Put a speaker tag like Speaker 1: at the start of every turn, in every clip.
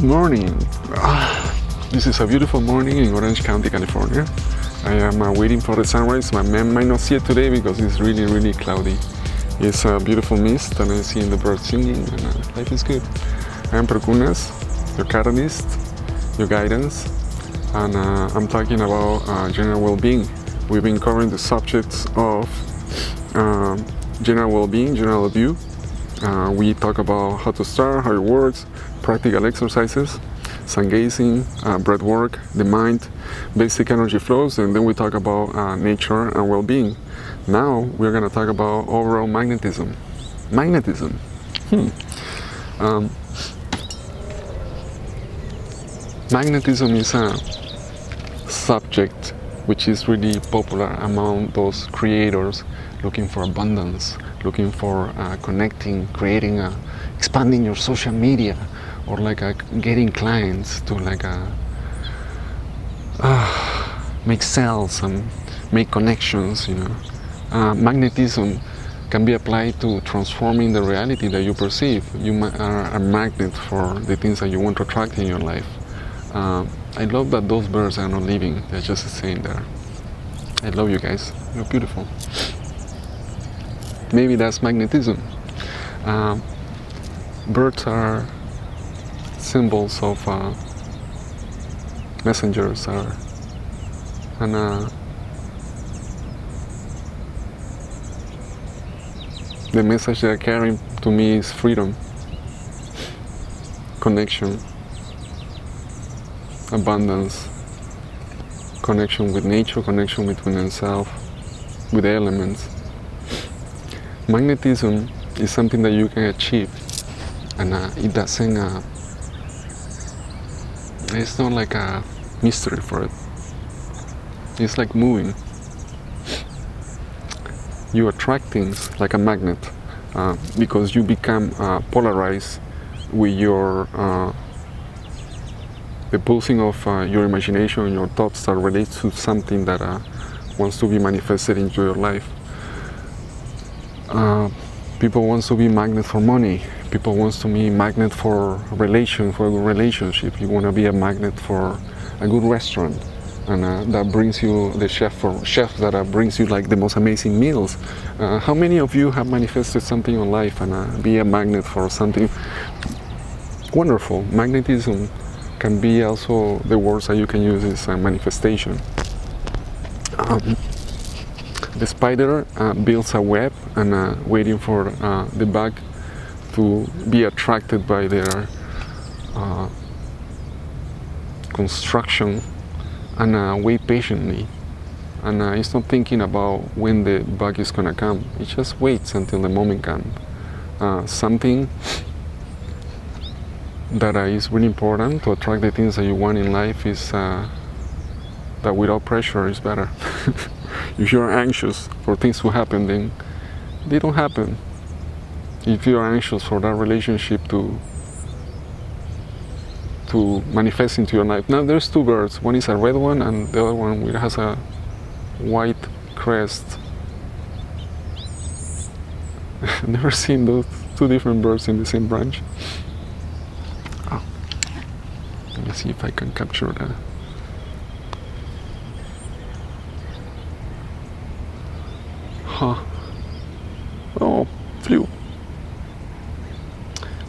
Speaker 1: morning. This is a beautiful morning in Orange County, California. I am waiting for the sunrise. My man might not see it today because it's really cloudy. It's a beautiful mist and I'm seeing the birds singing and life is good. I am Perkunas, your catalyst, your guidance, and I'm talking about general well-being. We've been covering the subjects of general well-being, general view. We talk about how to start, how it works, practical exercises, sun gazing, breath work, the mind, basic energy flows, and then we talk about nature and well-being. Now we're going to talk about overall magnetism. Magnetism. Magnetism is a subject which is really popular among those creators looking for abundance, looking for connecting, creating, expanding your social media, or like getting clients to make sales and make connections, you know. Magnetism can be applied to transforming the reality that you perceive. You are a magnet for the things that you want to attract in your life. I love that those birds are not leaving, they're just staying there. I love you guys, you're beautiful. Maybe that's magnetism. Birds are symbols of messengers, and the message they're carrying to me is freedom, connection, abundance, connection with nature, connection between oneself, with the elements. Magnetism is something that you can achieve, and it doesn't, it's not like a mystery for it. It's like moving. You attract things like a magnet because you become polarized with your the pulsing of your imagination and your thoughts that relates to something that wants to be manifested into your life. People want to be magnet for money. People want to be magnet for a good relationship. You want to be a magnet for a good restaurant, and that brings you the chef that brings you like the most amazing meals. How many of you have manifested something in life and be a magnet for something wonderful? Magnetism can be also the words that you can use is manifestation. The spider builds a web and waiting for the bug to be attracted by their construction and wait patiently. And it's not thinking about when the bug is going to come. It just waits until the moment comes. Something that is really important to attract the things that you want in life is that without pressure is better. If you're anxious for things to happen, then they don't happen. If you're anxious for that relationship to manifest into your life. Now there's two birds. One is a red one and the other one has a white crest. I've never seen those two different birds in the same branch. Oh. Let me see if I can capture that. Huh. Oh, flew.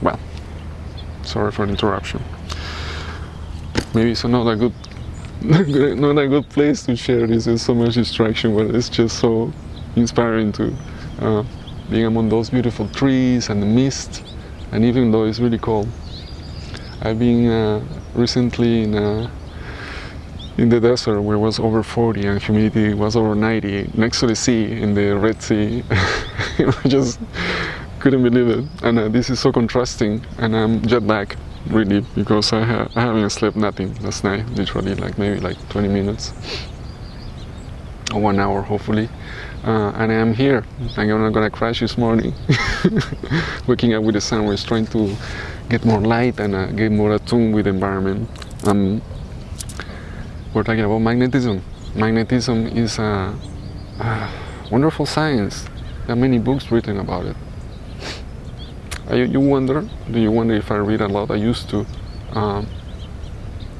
Speaker 1: Well, sorry for the interruption. Maybe it's not a good place to share this. There's so much distraction, but it's just so inspiring to being among those beautiful trees and the mist. And even though it's really cold, I've been recently in the desert where it was over 40 and humidity was over 90, next to the sea, in the Red Sea. I just couldn't believe it. And this is so contrasting, and I'm jet lagged, really, because I haven't slept nothing last night, literally, maybe 20 minutes, or 1 hour, hopefully. And I'm here. I'm not gonna crash this morning. Waking up with the sun, we're trying to get more light and get more attuned with the environment. We're talking about magnetism. Magnetism is a wonderful science. There are many books written about it. Do you wonder if I read a lot? I used to. um,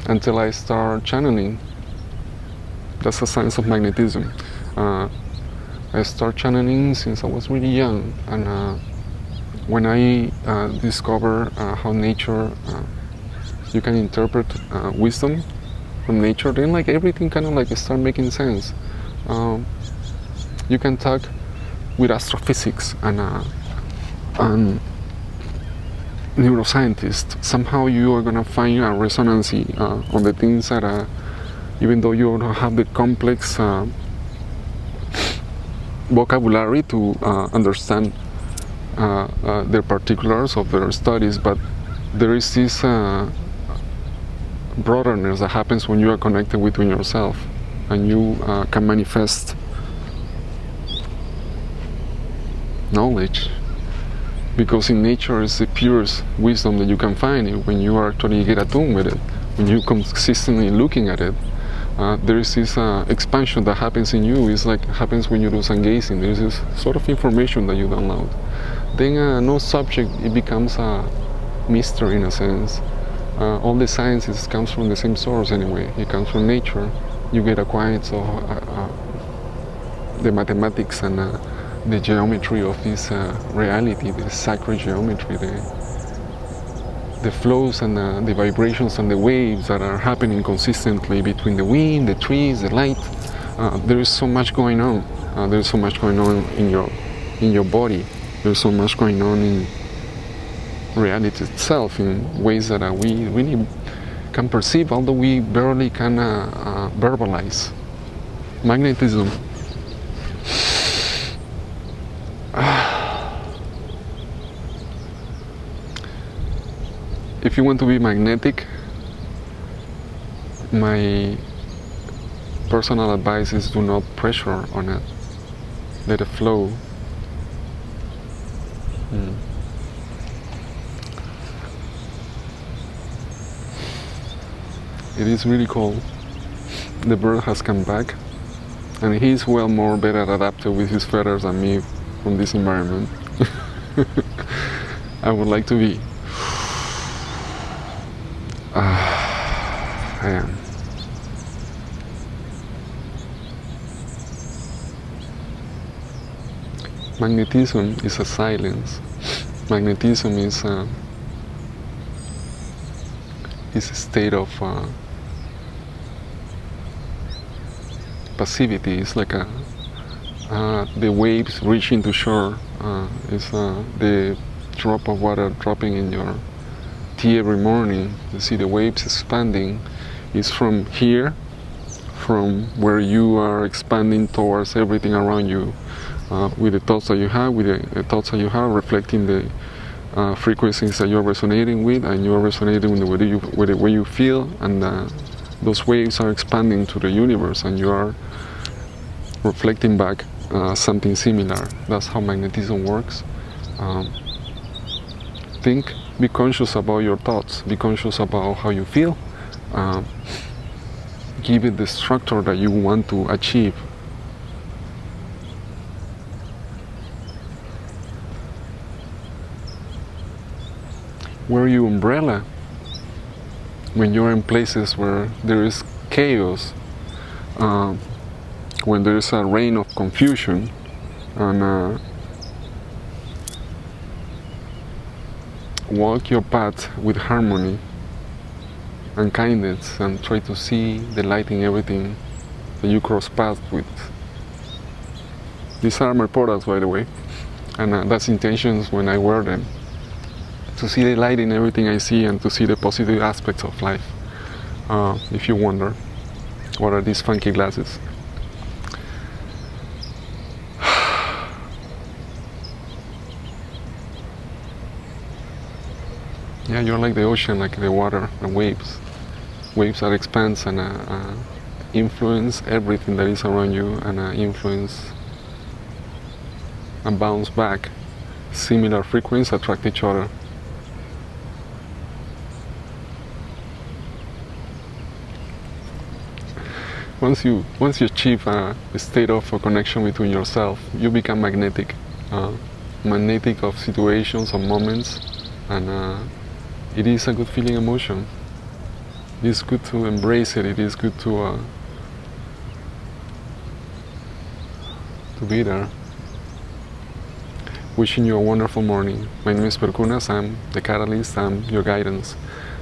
Speaker 1: until I start channeling. That's a science of magnetism. I start channeling since I was really young, and when I discover how nature, you can interpret wisdom from nature, then like everything kind of like start making sense. You can talk with astrophysics and neuroscientists. Somehow you are gonna find a resonance on the things that, even though you don't have the complex vocabulary to understand the particulars of their studies, but there is this broadness that happens when you are connected within yourself, and you can manifest knowledge, because in nature is the purest wisdom that you can find when you actually get attuned with it, when you consistently looking at it. There is this expansion that happens in you. It's like happens when you do sun gazing. There is this sort of information that you download. Then no subject, it becomes a mystery in a sense. All the sciences comes from the same source anyway. It comes from nature. You get acquired so the mathematics and the geometry of this reality, the sacred geometry, the flows and the vibrations and the waves that are happening consistently between the wind, the trees, the light. There is so much going on. There is so much going on in your body. There's so much going on in reality itself in ways that we really can perceive, although we barely can verbalize. Magnetism. If you want to be magnetic, my personal advice is do not pressure on it. Let it flow. It is really cold. The bird has come back, and he's well more better adapted with his feathers than me from this environment. I would like to be. I am. Magnetism is a silence. Magnetism is a state of passivity. It's like the waves reaching to shore. It's the drop of water dropping in your tea every morning. You see the waves expanding. It's from here, from where you are expanding towards everything around you, with the thoughts that you have, reflecting the frequencies that you're resonating with, and you're resonating with the way you feel, and those waves are expanding to the universe, and you are reflecting back something similar. That's how magnetism works. Be conscious about your thoughts, be conscious about how you feel, give it the structure that you want to achieve. Wear your umbrella when you're in places where there is chaos, when there is a rain of confusion, and walk your path with harmony and kindness, and try to see the light in everything that you cross paths with. These are my products, by the way, and that's intentions when I wear them. To see the light in everything I see, and to see the positive aspects of life. If you wonder, what are these funky glasses? Yeah, you're like the ocean, like the water, the waves. Waves that expand and influence everything that is around you, and influence and bounce back. Similar frequencies attract each other. Once you achieve a state of a connection between yourself, you become magnetic. Magnetic of situations, of moments, and it is a good feeling emotion. It is good to embrace it. It is good to be there. Wishing you a wonderful morning. My name is Perkunas. I'm the catalyst. I'm your guidance,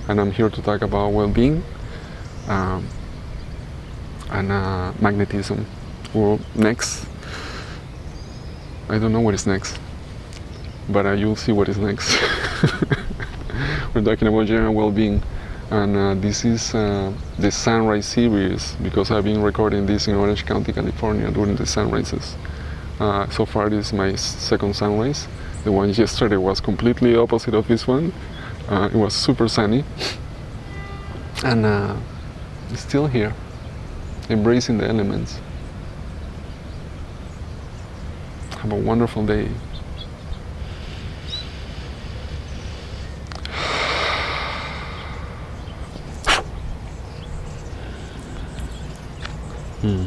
Speaker 1: and I'm here to talk about well-being and magnetism. Well, next, I don't know what is next, but you'll see what is next. We're talking about general well-being, and this is the Sunrise series, because I've been recording this in Orange County, California during the sunrises. So far this is my second sunrise. The one yesterday was completely opposite of this one. It was super sunny, and it's still here, embracing the elements. Have a wonderful day. Hmm.